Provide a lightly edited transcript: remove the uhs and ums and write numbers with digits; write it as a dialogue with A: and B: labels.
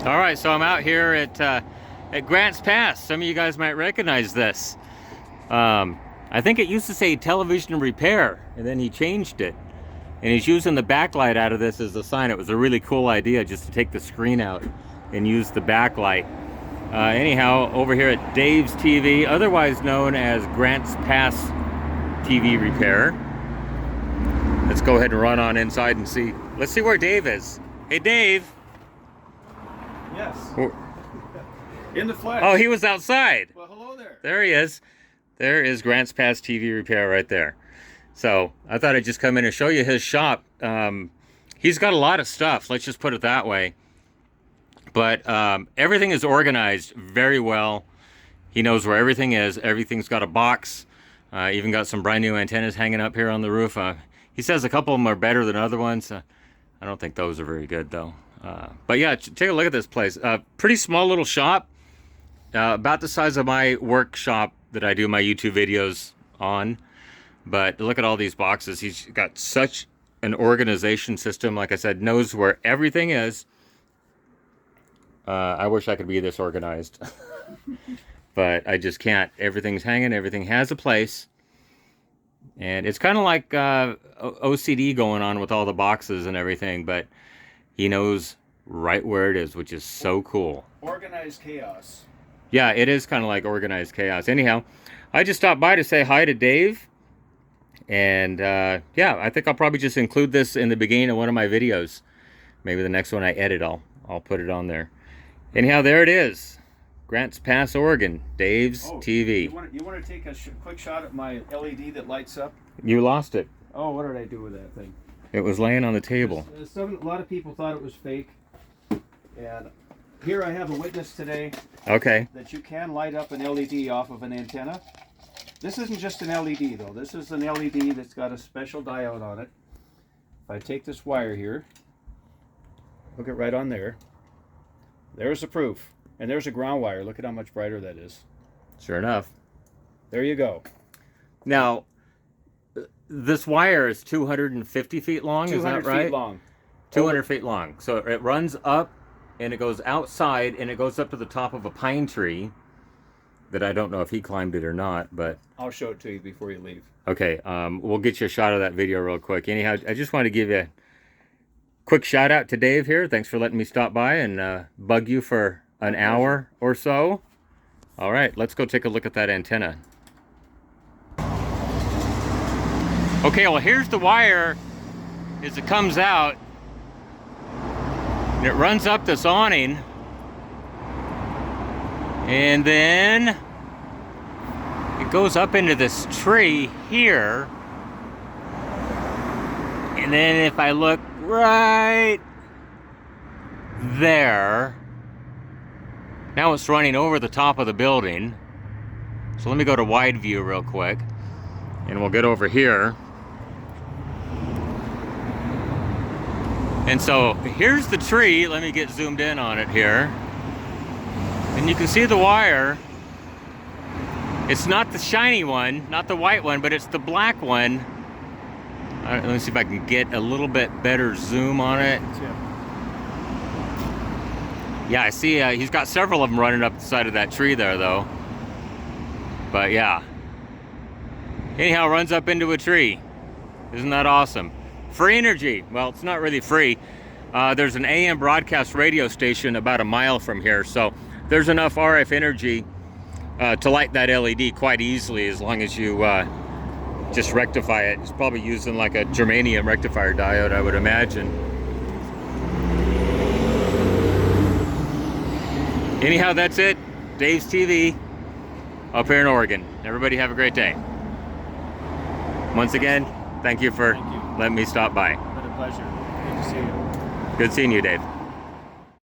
A: All right, so I'm out here at Grants Pass. Some of you guys might recognize this. I think it used to say television repair, and then he changed it. And he's using the backlight out of this as a sign. It was a really cool idea just to take the screen out and use the backlight. Anyhow, over here at Dave's TV, otherwise known as Grants Pass TV Repair. Let's go ahead and run on inside and see. Let's see where Dave is. Hey, Dave.
B: Yes. In the flesh.
A: Oh, he was outside.
B: Well, hello there.
A: There he is. There is Grants Pass TV Repair right there. So I thought I'd just come in and show you his shop. He's got a lot of stuff. Let's just put it that way. But everything is organized very well. He knows where everything is. Everything's got a box. Even got some brand new antennas hanging up here on the roof. He says a couple of them are better than other ones. I don't think those are very good though. But yeah, take a look at this place. Pretty small little shop. About the size of my workshop that I do my YouTube videos on. But look at all these boxes. He's got such an organization system. Like I said, knows where everything is. I wish I could be this organized. But I just can't. Everything's hanging. Everything has a place. And it's kind of like OCD going on with all the boxes and everything. But he knows right where it is, which is so cool.
B: Organized chaos.
A: Yeah, it is kind of like organized chaos. Anyhow, I just stopped by to say hi to Dave. And yeah, I think I'll probably just include this in the beginning of one of my videos. Maybe the next one I edit, I'll put it on there. Anyhow, there it is. Grants Pass, Oregon. Dave's TV.
B: You want to take a quick shot at my LED that lights up?
A: You lost it.
B: Oh, what did I do with that thing?
A: It was laying on the table.
B: A lot of people thought it was fake. And here I have a witness today.
A: Okay.
B: That you can light up an LED off of an antenna. This isn't just an LED though. This is an LED that's got a special diode on it. If I take this wire here, hook it right on there. There's the proof. And there's a ground wire. Look at how much brighter that is.
A: Sure enough.
B: There you go.
A: Now, this wire is 250 feet long, is that right?
B: 200 feet long.
A: 200 feet long. So it runs up and it goes outside and it goes up to the top of a pine tree that I don't know if he climbed it or not, but...
B: I'll show it to you before you leave.
A: Okay, we'll get you a shot of that video real quick. Anyhow, I just want to give you a quick shout out to Dave here. Thanks for letting me stop by and bug you for an hour or so. All right, let's go take a look at that antenna. Okay, well here's the wire as it comes out. And it runs up this awning. And then it goes up into this tree here. And then if I look right there, now it's running over the top of the building. So let me go to wide view real quick. And we'll get over here. And so here's the tree. Let me get zoomed in on it here. And you can see the wire. It's not the shiny one, not the white one, but it's the black one. Let me see if I can get a little bit better zoom on it. Yeah, I see he's got several of them running up the side of that tree there, though. But yeah. Anyhow, runs up into a tree. Isn't that awesome? Free energy. Well, it's not really free. There's an AM broadcast radio station about a mile from here, so there's enough RF energy to light that LED quite easily as long as you just rectify it. It's probably using like a germanium rectifier diode, I would imagine. Anyhow, that's it. Dave's TV up here in Oregon. Everybody have a great day. Once again, thank you for letting me stop by.
B: It's been a pleasure. Good to see you.
A: Good seeing you, Dave.